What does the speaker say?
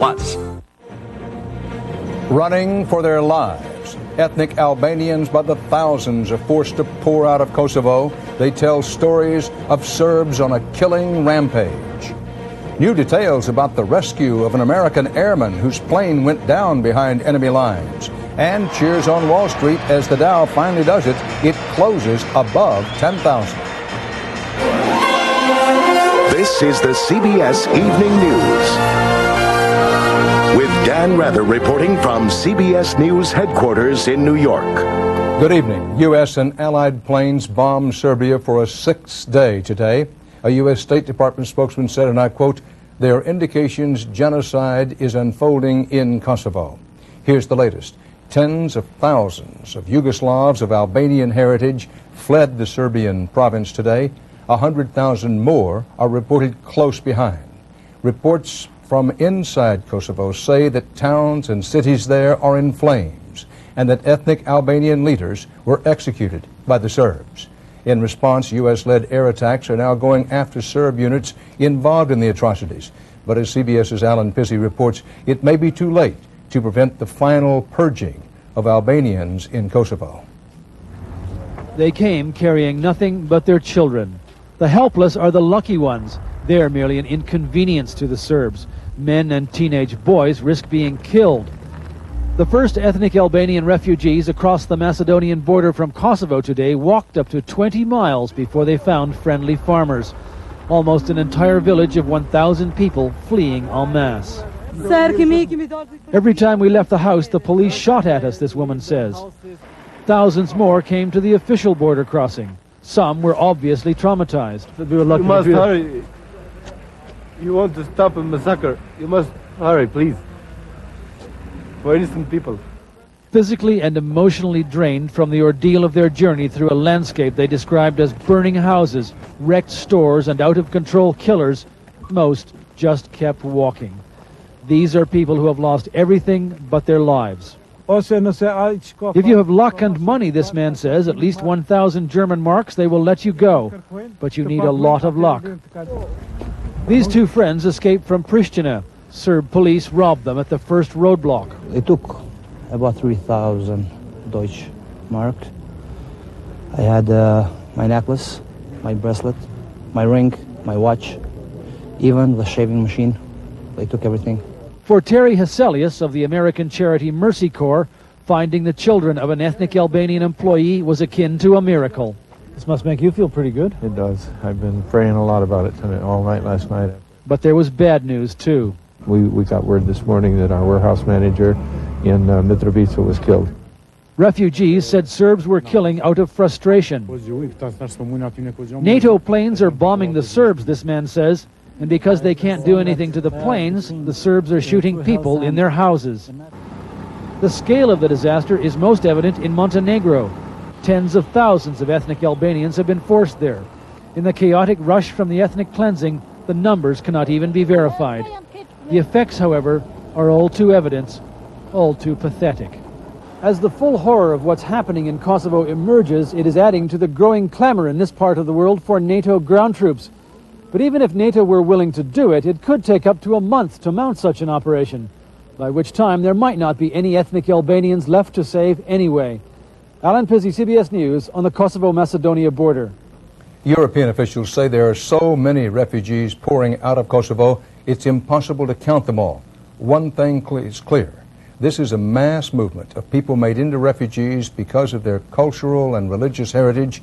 Plus. Running for their lives, ethnic Albanians by the thousands are forced to pour out of Kosovo. They tell stories of Serbs on a killing rampage. New details about the rescue of an American airman whose plane went down behind enemy lines. And cheers on Wall Street as the Dow finally does it. It closes above 10,000. This is the CBS Evening News. With Dan Rather reporting from CBS News headquarters in New York. Good evening. U.S. and Allied planes bombed Serbia for a sixth day today. A U.S. State Department spokesman said, and I quote, "There are indications genocide is unfolding in Kosovo." Here's the latest. Tens of thousands of Yugoslavs of Albanian heritage fled the Serbian province today. 100,000 more are reported close behind. Reports from inside Kosovo say that towns and cities there are in flames and that ethnic Albanian leaders were executed by the Serbs. In response, U.S.-led air attacks are now going after Serb units involved in the atrocities. But as CBS's Alan Pizzi reports, it may be too late to prevent the final purging of Albanians in Kosovo. They came carrying nothing but their children. The helpless are the lucky ones. They're merely an inconvenience to the Serbs. Men and teenage boys risk being killed. The first ethnic Albanian refugees across the Macedonian border from Kosovo today walked up to 20 miles before they found friendly farmers. Almost an entire village of 1,000 people fleeing en masse. Every time we left the house, the police shot at us, this woman says. Thousands more came to the official border crossing. Some were obviously traumatized. You must hurry. You want to stop a massacre. You must hurry, please. For innocent people. Physically and emotionally drained from the ordeal of their journey through a landscape they described as burning houses, wrecked stores, and out-of-control killers, most just kept walking. These are people who have lost everything but their lives. If you have luck and money, this man says, at least 1,000 German marks, they will let you go. But you need a lot of luck. These two friends escaped from Pristina. Serb police robbed them at the first roadblock. They took about 3,000 Deutsch marks. I had my necklace, my bracelet, my ring, my watch, even the shaving machine. They took everything. For Terry Heselius of the American charity Mercy Corps, finding the children of an ethnic Albanian employee was akin to a miracle. This must make you feel pretty good. It does. I've been praying a lot about it tonight, all night last night. But there was bad news, too. We got word this morning that our warehouse manager in Mitrovica was killed. Refugees said Serbs were killing out of frustration. NATO planes are bombing the Serbs, this man says, and because they can't do anything to the planes, the Serbs are shooting people in their houses. The scale of the disaster is most evident in Montenegro. Tens of thousands of ethnic Albanians have been forced there. In the chaotic rush from the ethnic cleansing, the numbers cannot even be verified. The effects, however, are all too evident, all too pathetic. As the full horror of what's happening in Kosovo emerges, it is adding to the growing clamor in this part of the world for NATO ground troops. But even if NATO were willing to do it, it could take up to a month to mount such an operation, by which time there might not be any ethnic Albanians left to save anyway. Alan Pizzi, CBS News, on the Kosovo-Macedonia border. European officials say there are so many refugees pouring out of Kosovo, it's impossible to count them all. One thing is clear. This is a mass movement of people made into refugees because of their cultural and religious heritage